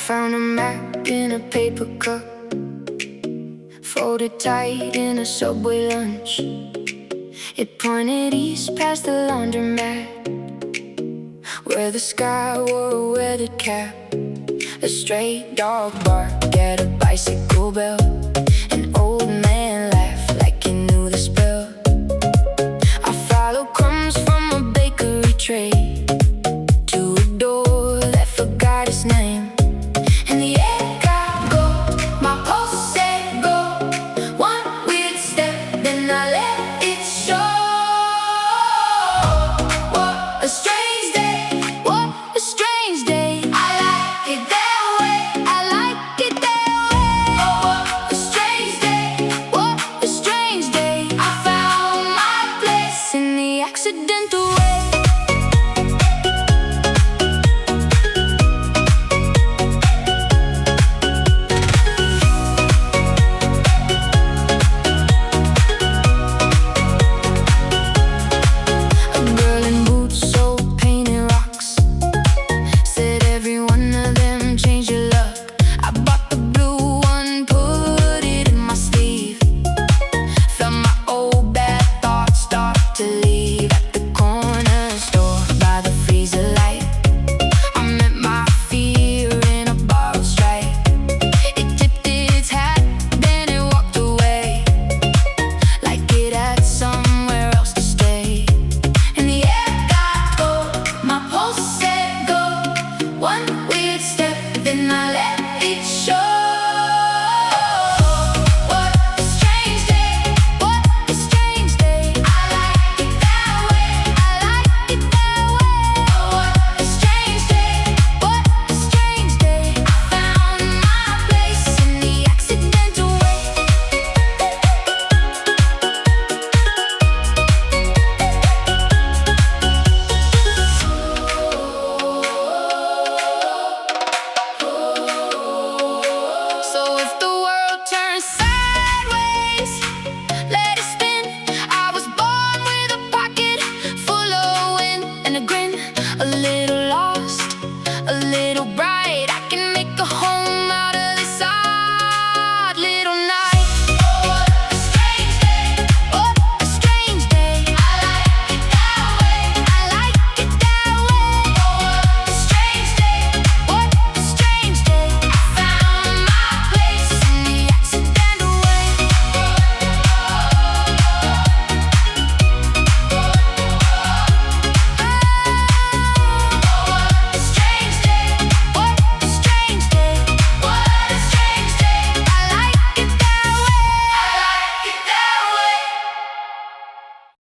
found a map in a paper cup, folded tight in a Subway lunch. It pointed east past the laundromat, where the sky wore a weathered cap. A stray dog barked at a bicycle bell. An old